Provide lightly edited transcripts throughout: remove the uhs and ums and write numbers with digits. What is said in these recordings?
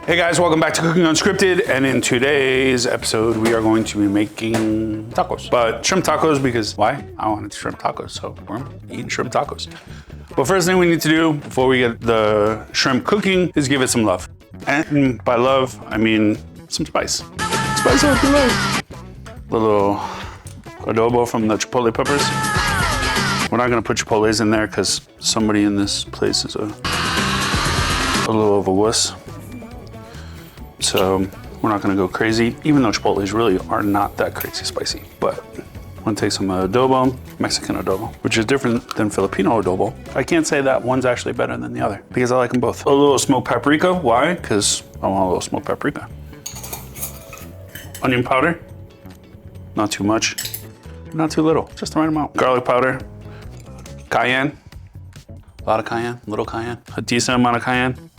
Hey guys, welcome back to Cooking Unscripted, and in today's episode we are going to be making tacos. But shrimp tacos because why? I wanted shrimp tacos, so we're eating shrimp tacos. But first thing we need to do before we get the shrimp cooking is give it some love. And by love, I mean some spice. Spice up the love. A little adobo from the chipotle peppers. We're not gonna put chipotles in there because somebody in this place is a little of a wuss. So we're not gonna go crazy, even though chipotles really are not that crazy spicy. But I'm gonna take some adobo, Mexican adobo, which is different than Filipino adobo. I can't say that one's actually better than the other because I like them both. A little smoked paprika, why? Because I want a little smoked paprika. Onion powder, not too much, not too little, just the right amount. Garlic powder, cayenne, a lot of cayenne, little cayenne, a decent amount of cayenne.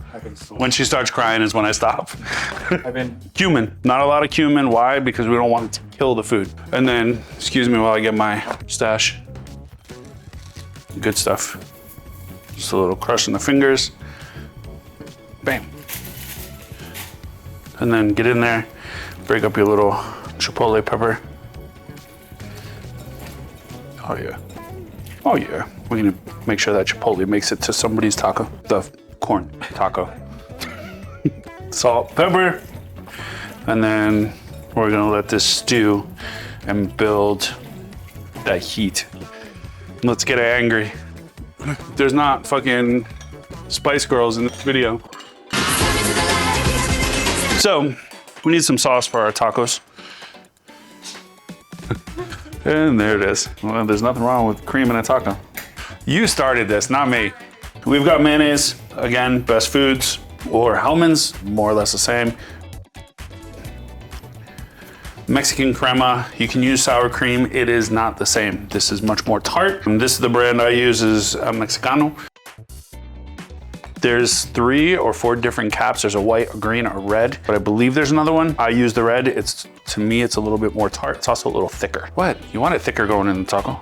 When she starts crying is when I stop. Cumin, not a lot of cumin. Why? Because we don't want it to kill the food. And then, excuse me while I get my stash. Good stuff. Just a little crush in the fingers. Bam. And then get in there, break up your little chipotle pepper. Oh yeah. Oh yeah. We're gonna make sure that chipotle makes it to somebody's taco. The corn taco. Salt, pepper, and then we're gonna let this stew and build that heat. Let's get angry. There's not fucking Spice Girls in this video. So we need some sauce for our tacos. And there it is. Well, there's nothing wrong with cream in a taco. You started this, not me. We've got mayonnaise, again, Best Foods, or Hellmann's, more or less the same. Mexican crema, you can use sour cream, it is not the same. This is much more tart. And this is the brand I use is Mexicano. There's 3 or 4 different caps. There's a white, a green, a red, but I believe there's another one. I use the red. To me, it's a little bit more tart. It's also a little thicker. What? You want it thicker going in the taco?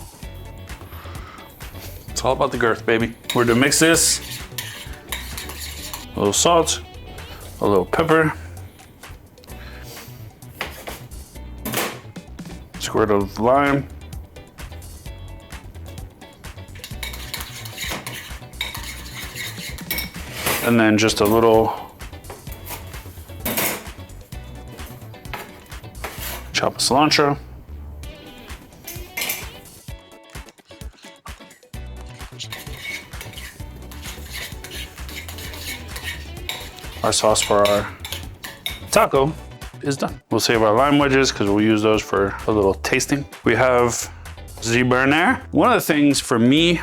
It's all about the girth, baby. We're gonna mix this. A little salt, a little pepper. Squirt of lime. And then just a little chop of cilantro. Our sauce for our taco is done. We'll save our lime wedges because we'll use those for a little tasting. We have Ghirardelli. One of the things for me,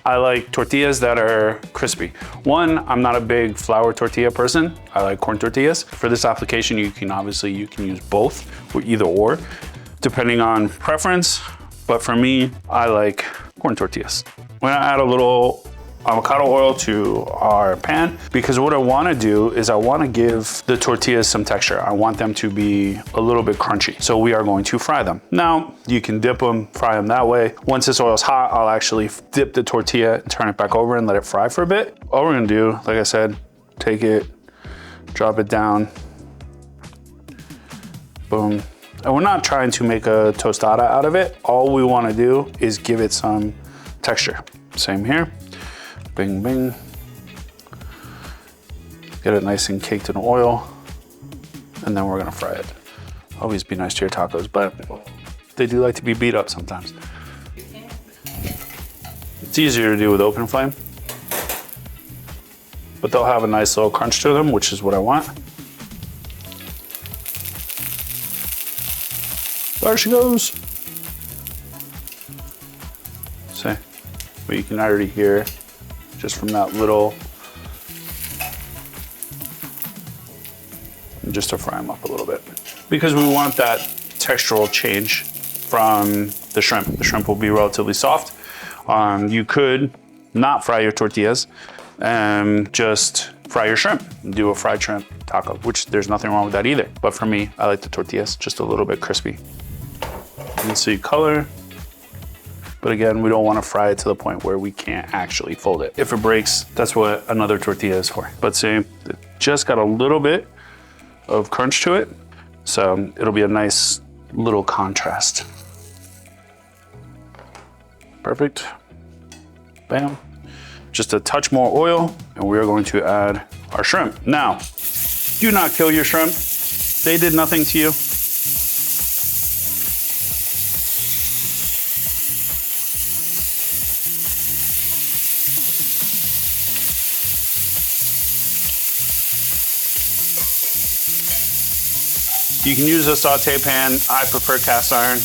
I like tortillas that are crispy. One, I'm not a big flour tortilla person. I like corn tortillas. For this application, you can use both or either or, depending on preference. But for me, I like corn tortillas. We're gonna add a little avocado oil to our pan because what I want to do is I want to give the tortillas some texture. I want them to be a little bit crunchy. So we are going to fry them. Now you can dip them, fry them that way. Once this oil is hot, I'll actually dip the tortilla and turn it back over and let it fry for a bit. All we're gonna do, like I said, take it, drop it down, boom. And we're not trying to make a tostada out of it. All we want to do is give it some texture. Same here. Bing, bing. Get it nice and caked in oil, and then we're gonna fry it. Always be nice to your tacos, but they do like to be beat up sometimes. It's easier to do with open flame, but they'll have a nice little crunch to them, which is what I want. There she goes. See, but you can already hear just from that little, just to fry them up a little bit. Because we want that textural change from the shrimp. The shrimp will be relatively soft. You could not fry your tortillas and just fry your shrimp and do a fried shrimp taco, which there's nothing wrong with that either. But for me, I like the tortillas just a little bit crispy. You can see color. But again, we don't want to fry it to the point where we can't actually fold it. If it breaks, that's what another tortilla is for. But see, just got a little bit of crunch to it. So it'll be a nice little contrast. Perfect. Bam. Just a touch more oil, and we're going to add our shrimp. Now, do not kill your shrimp. They did nothing to you. You can use a saute pan. I prefer cast iron.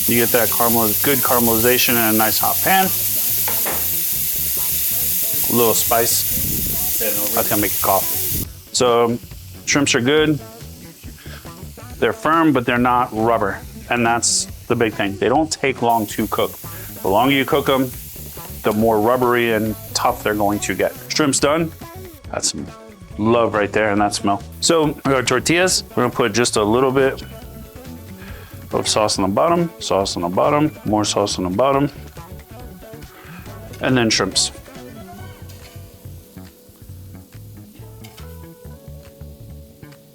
You get that good caramelization in a nice hot pan. A little spice. That's gonna make it cough. So shrimps are good. They're firm, but they're not rubber. And that's the big thing. They don't take long to cook. The longer you cook them, the more rubbery and tough they're going to get. Shrimp's done. That's some love right there in that smell. So our tortillas, we're gonna put just a little bit of sauce on the bottom, sauce on the bottom, more sauce on the bottom, and then shrimps.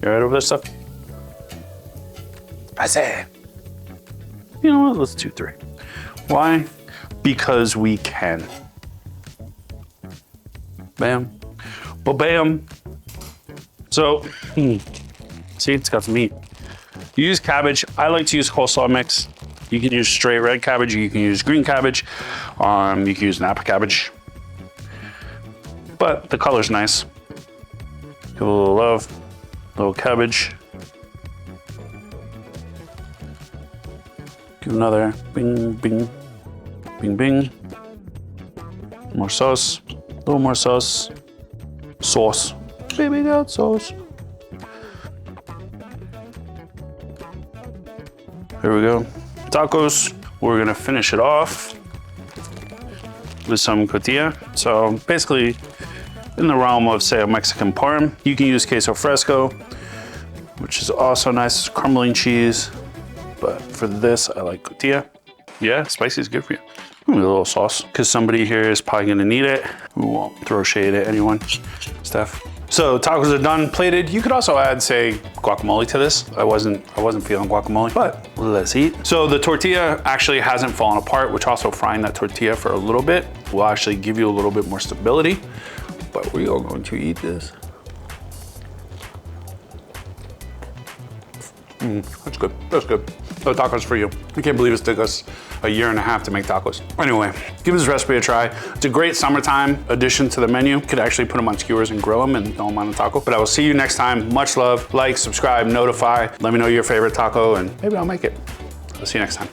You all right over this stuff? I say. You know what, let's do 3. Why? Because we can. Bam. Ba-bam. So, see, it's got some meat. You use cabbage. I like to use coleslaw mix. You can use straight red cabbage. You can use green cabbage. You can use Napa cabbage. But the color's nice. Give a little love. Little cabbage. Give another bing, bing, bing, bing. More sauce. A little more sauce. Sauce. Baby got sauce. There we go. Tacos. We're gonna finish it off with some cotija. So basically, in the realm of, say, a Mexican parm, you can use queso fresco, which is also nice, crumbling cheese. But for this, I like cotija. Yeah, spicy is good for you. A little sauce, because somebody here is probably gonna need it. We won't throw shade at anyone. Steph. So tacos are done, plated. You could also add, say, guacamole to this. I wasn't feeling guacamole, but let's eat. So the tortilla actually hasn't fallen apart, which also frying that tortilla for a little bit will actually give you a little bit more stability. But we are going to eat this. That's good, that's good. No tacos for you. I can't believe it took us a year and a half to make tacos. Anyway, give this recipe a try. It's a great summertime addition to the menu. You could actually put them on skewers and grill them and throw them on a taco. But I will see you next time. Much love. Like, subscribe, notify. Let me know your favorite taco and maybe I'll make it. I'll see you next time.